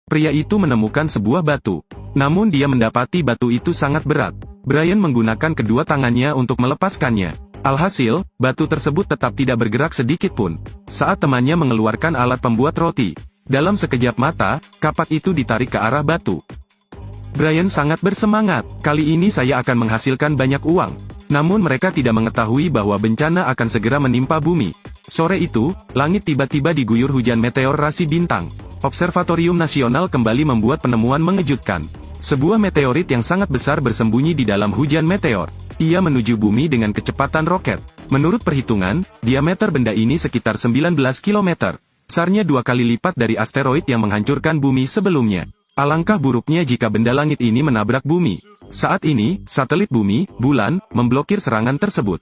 Pria itu menemukan sebuah batu. Namun dia mendapati batu itu sangat berat. Brian menggunakan kedua tangannya untuk melepaskannya. Alhasil, batu tersebut tetap tidak bergerak sedikit pun. Saat temannya mengeluarkan alat pembuat roti, dalam sekejap mata, kapak itu ditarik ke arah batu. Brian sangat bersemangat. Kali ini saya akan menghasilkan banyak uang. Namun mereka tidak mengetahui bahwa bencana akan segera menimpa bumi. Sore itu, langit tiba-tiba diguyur hujan meteor rasi bintang. Observatorium Nasional kembali membuat penemuan mengejutkan. Sebuah meteorit yang sangat besar bersembunyi di dalam hujan meteor. Ia menuju bumi dengan kecepatan roket. Menurut perhitungan, diameter benda ini sekitar 19 km. Besarnya 2 kali lipat dari asteroid yang menghancurkan bumi sebelumnya. Alangkah buruknya jika benda langit ini menabrak bumi. Saat ini, satelit bumi, bulan, memblokir serangan tersebut.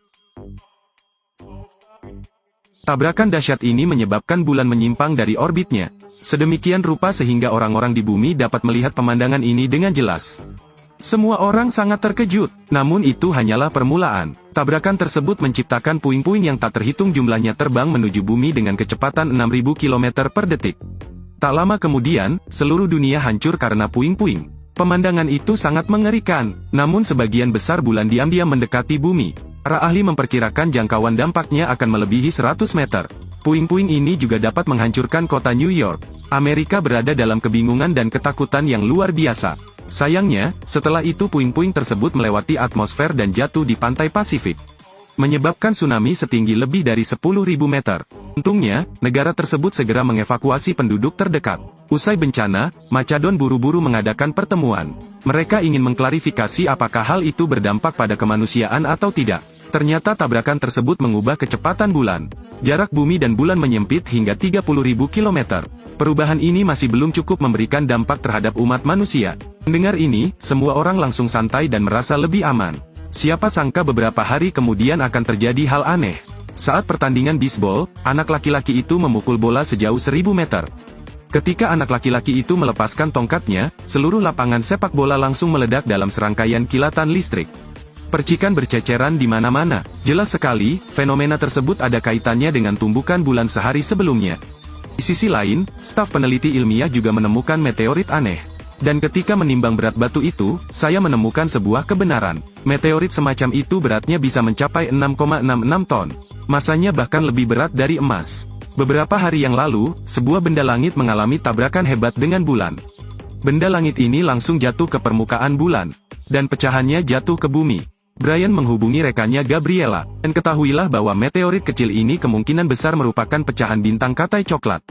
Tabrakan dahsyat ini menyebabkan bulan menyimpang dari orbitnya. Sedemikian rupa sehingga orang-orang di bumi dapat melihat pemandangan ini dengan jelas. Semua orang sangat terkejut, namun itu hanyalah permulaan. Tabrakan tersebut menciptakan puing-puing yang tak terhitung jumlahnya terbang menuju bumi dengan kecepatan 6.000 km per detik. Tak lama kemudian, seluruh dunia hancur karena puing-puing. Pemandangan itu sangat mengerikan, namun sebagian besar bulan diam-diam mendekati bumi. Para ahli memperkirakan jangkauan dampaknya akan melebihi 100 meter. Puing-puing ini juga dapat menghancurkan kota New York. Amerika berada dalam kebingungan dan ketakutan yang luar biasa. Sayangnya, setelah itu puing-puing tersebut melewati atmosfer dan jatuh di pantai Pasifik, menyebabkan tsunami setinggi lebih dari 10.000 meter. Untungnya, negara tersebut segera mengevakuasi penduduk terdekat. Usai bencana, Macedon buru-buru mengadakan pertemuan. Mereka ingin mengklarifikasi apakah hal itu berdampak pada kemanusiaan atau tidak. Ternyata tabrakan tersebut mengubah kecepatan bulan. Jarak bumi dan bulan menyempit hingga 30.000 km. Perubahan ini masih belum cukup memberikan dampak terhadap umat manusia. Mendengar ini, semua orang langsung santai dan merasa lebih aman. Siapa sangka beberapa hari kemudian akan terjadi hal aneh. Saat pertandingan bisbol, anak laki-laki itu memukul bola sejauh 1.000 meter. Ketika anak laki-laki itu melepaskan tongkatnya, seluruh lapangan sepak bola langsung meledak dalam serangkaian kilatan listrik. Percikan berceceran di mana-mana. Jelas sekali, fenomena tersebut ada kaitannya dengan tumbukan bulan sehari sebelumnya. Di sisi lain, staf peneliti ilmiah juga menemukan meteorit aneh. Dan ketika menimbang berat batu itu, saya menemukan sebuah kebenaran. Meteorit semacam itu beratnya bisa mencapai 6,66 ton. Masanya bahkan lebih berat dari emas. Beberapa hari yang lalu, sebuah benda langit mengalami tabrakan hebat dengan bulan. Benda langit ini langsung jatuh ke permukaan bulan. Dan pecahannya jatuh ke bumi. Brian menghubungi rekannya Gabriela. Dan ketahuilah bahwa meteorit kecil ini kemungkinan besar merupakan pecahan bintang Katai Coklat.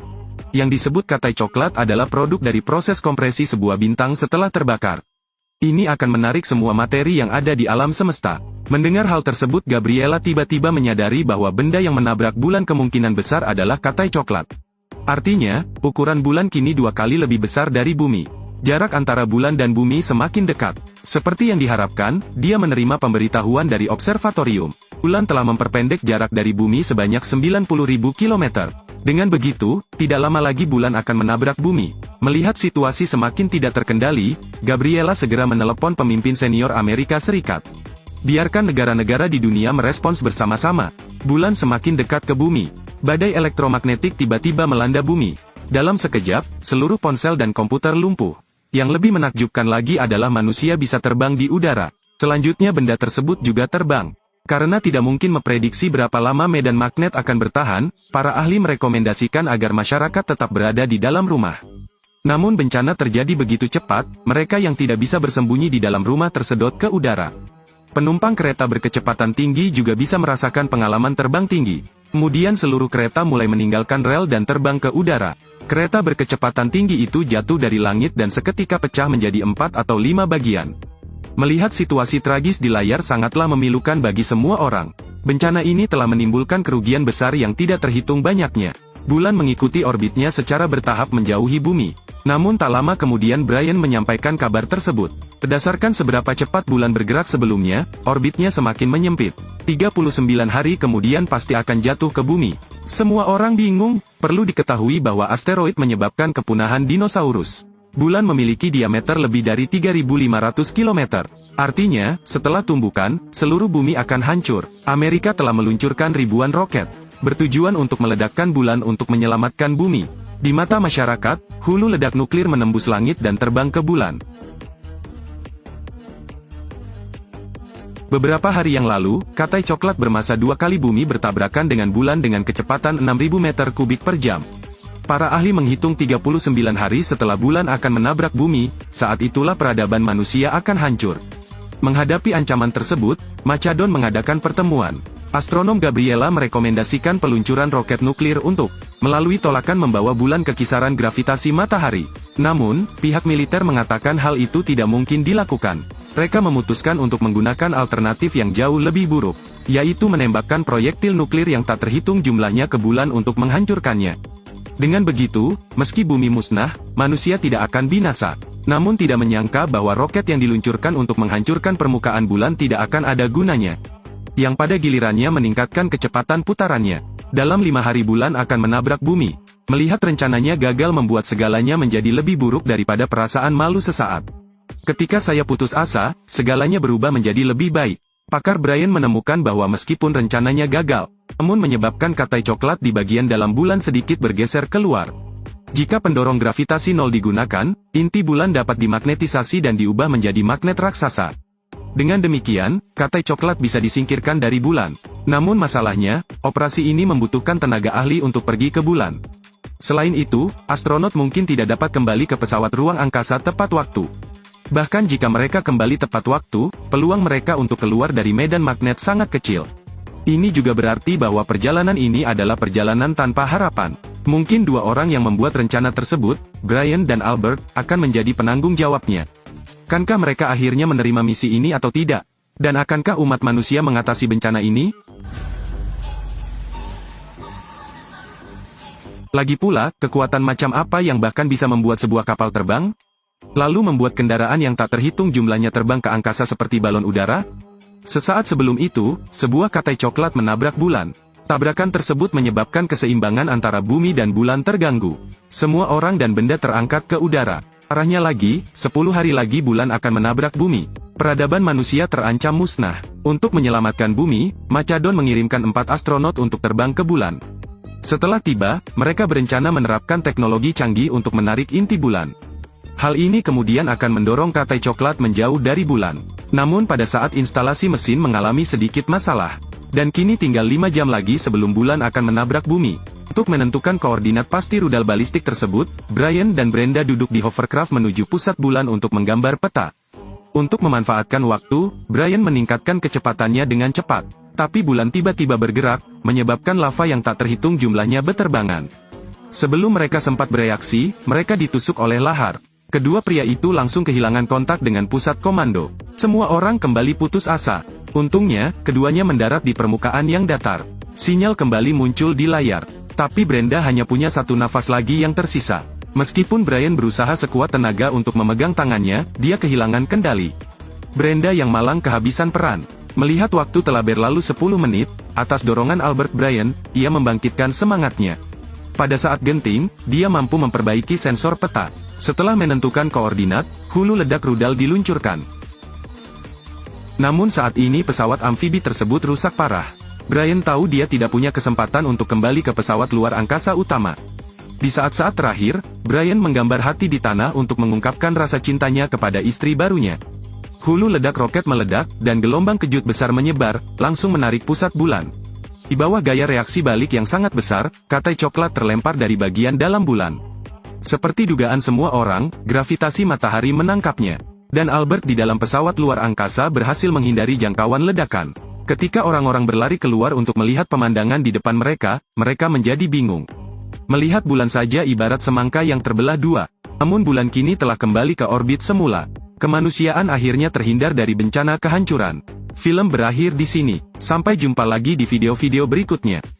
Yang disebut Katai Coklat adalah produk dari proses kompresi sebuah bintang setelah terbakar. Ini akan menarik semua materi yang ada di alam semesta. Mendengar hal tersebut, Gabriela tiba-tiba menyadari bahwa benda yang menabrak bulan kemungkinan besar adalah Katai Coklat. Artinya, ukuran bulan kini 2 kali lebih besar dari bumi. Jarak antara bulan dan bumi semakin dekat. Seperti yang diharapkan, dia menerima pemberitahuan dari observatorium. Bulan telah memperpendek jarak dari bumi sebanyak 90.000 km. Dengan begitu, tidak lama lagi bulan akan menabrak bumi. Melihat situasi semakin tidak terkendali, Gabriela segera menelepon pemimpin senior Amerika Serikat. Biarkan negara-negara di dunia merespons bersama-sama. Bulan semakin dekat ke bumi. Badai elektromagnetik tiba-tiba melanda bumi. Dalam sekejap, seluruh ponsel dan komputer lumpuh. Yang lebih menakjubkan lagi adalah manusia bisa terbang di udara. Selanjutnya benda tersebut juga terbang. Karena tidak mungkin memprediksi berapa lama medan magnet akan bertahan, para ahli merekomendasikan agar masyarakat tetap berada di dalam rumah. Namun bencana terjadi begitu cepat, mereka yang tidak bisa bersembunyi di dalam rumah tersedot ke udara. Penumpang kereta berkecepatan tinggi juga bisa merasakan pengalaman terbang tinggi. Kemudian seluruh kereta mulai meninggalkan rel dan terbang ke udara. Kereta berkecepatan tinggi itu jatuh dari langit dan seketika pecah menjadi 4 atau 5 bagian. Melihat situasi tragis di layar sangatlah memilukan bagi semua orang. Bencana ini telah menimbulkan kerugian besar yang tidak terhitung banyaknya. Bulan mengikuti orbitnya secara bertahap menjauhi bumi. Namun tak lama kemudian Brian menyampaikan kabar tersebut. Berdasarkan seberapa cepat bulan bergerak sebelumnya, orbitnya semakin menyempit. 39 hari kemudian pasti akan jatuh ke bumi. Semua orang bingung. Perlu diketahui bahwa asteroid menyebabkan kepunahan dinosaurus. Bulan memiliki diameter lebih dari 3.500 km. Artinya, setelah tumbukan, seluruh bumi akan hancur. Amerika telah meluncurkan ribuan roket, bertujuan untuk meledakkan bulan untuk menyelamatkan bumi. Di mata masyarakat, hulu ledak nuklir menembus langit dan terbang ke bulan. Beberapa hari yang lalu, katai coklat bermassa 2 kali bumi bertabrakan dengan bulan dengan kecepatan 6.000 meter kubik per jam. Para ahli menghitung 39 hari setelah bulan akan menabrak bumi, saat itulah peradaban manusia akan hancur. Menghadapi ancaman tersebut, Machadon mengadakan pertemuan. Astronom Gabriela merekomendasikan peluncuran roket nuklir untuk melalui tolakan membawa bulan ke kisaran gravitasi matahari. Namun, pihak militer mengatakan hal itu tidak mungkin dilakukan. Mereka memutuskan untuk menggunakan alternatif yang jauh lebih buruk, yaitu menembakkan proyektil nuklir yang tak terhitung jumlahnya ke bulan untuk menghancurkannya. Dengan begitu, meski bumi musnah, manusia tidak akan binasa. Namun tidak menyangka bahwa roket yang diluncurkan untuk menghancurkan permukaan bulan tidak akan ada gunanya. Yang pada gilirannya meningkatkan kecepatan putarannya. Dalam 5 hari bulan akan menabrak bumi. Melihat rencananya gagal membuat segalanya menjadi lebih buruk daripada perasaan malu sesaat. Ketika saya putus asa, segalanya berubah menjadi lebih baik. Pakar Brian menemukan bahwa meskipun rencananya gagal, namun menyebabkan katai coklat di bagian dalam bulan sedikit bergeser keluar. Jika pendorong gravitasi nol digunakan, inti bulan dapat dimagnetisasi dan diubah menjadi magnet raksasa. Dengan demikian, katai coklat bisa disingkirkan dari bulan. Namun masalahnya, operasi ini membutuhkan tenaga ahli untuk pergi ke bulan. Selain itu, astronot mungkin tidak dapat kembali ke pesawat ruang angkasa tepat waktu. Bahkan jika mereka kembali tepat waktu, peluang mereka untuk keluar dari medan magnet sangat kecil. Ini juga berarti bahwa perjalanan ini adalah perjalanan tanpa harapan. Mungkin 2 orang yang membuat rencana tersebut, Brian dan Albert, akan menjadi penanggung jawabnya. Akankah mereka akhirnya menerima misi ini atau tidak? Dan akankah umat manusia mengatasi bencana ini? Lagi pula, kekuatan macam apa yang bahkan bisa membuat sebuah kapal terbang? Lalu membuat kendaraan yang tak terhitung jumlahnya terbang ke angkasa seperti balon udara? Sesaat sebelum itu, sebuah katai coklat menabrak bulan. Tabrakan tersebut menyebabkan keseimbangan antara bumi dan bulan terganggu. Semua orang dan benda terangkat ke udara. Arahnya lagi, 10 hari lagi bulan akan menabrak bumi. Peradaban manusia terancam musnah. Untuk menyelamatkan bumi, Machadon mengirimkan 4 astronot untuk terbang ke bulan. Setelah tiba, mereka berencana menerapkan teknologi canggih untuk menarik inti bulan. Hal ini kemudian akan mendorong katai coklat menjauh dari bulan. Namun pada saat instalasi mesin mengalami sedikit masalah. Dan kini tinggal 5 jam lagi sebelum bulan akan menabrak bumi. Untuk menentukan koordinat pasti rudal balistik tersebut, Brian dan Brenda duduk di hovercraft menuju pusat bulan untuk menggambar peta. Untuk memanfaatkan waktu, Brian meningkatkan kecepatannya dengan cepat. Tapi bulan tiba-tiba bergerak, menyebabkan lava yang tak terhitung jumlahnya beterbangan. Sebelum mereka sempat bereaksi, mereka ditusuk oleh lahar. Kedua pria itu langsung kehilangan kontak dengan pusat komando. Semua orang kembali putus asa. Untungnya, keduanya mendarat di permukaan yang datar. Sinyal kembali muncul di layar. Tapi Brenda hanya punya 1 nafas lagi yang tersisa. Meskipun Brian berusaha sekuat tenaga untuk memegang tangannya, dia kehilangan kendali. Brenda yang malang kehabisan peran. Melihat waktu telah berlalu 10 menit, atas dorongan Albert Brian, ia membangkitkan semangatnya. Pada saat genting, dia mampu memperbaiki sensor peta. Setelah menentukan koordinat, hulu ledak rudal diluncurkan. Namun saat ini pesawat amfibi tersebut rusak parah. Brian tahu dia tidak punya kesempatan untuk kembali ke pesawat luar angkasa utama. Di saat-saat terakhir, Brian menggambar hati di tanah untuk mengungkapkan rasa cintanya kepada istri barunya. Hulu ledak roket meledak, dan gelombang kejut besar menyebar, langsung menarik pusat bulan. Di bawah gaya reaksi balik yang sangat besar, katai coklat terlempar dari bagian dalam bulan. Seperti dugaan semua orang, gravitasi matahari menangkapnya. Dan Albert di dalam pesawat luar angkasa berhasil menghindari jangkauan ledakan. Ketika orang-orang berlari keluar untuk melihat pemandangan di depan mereka, mereka menjadi bingung. Melihat bulan saja ibarat semangka yang terbelah 2. Namun bulan kini telah kembali ke orbit semula. Kemanusiaan akhirnya terhindar dari bencana kehancuran. Film berakhir di sini. Sampai jumpa lagi di video-video berikutnya.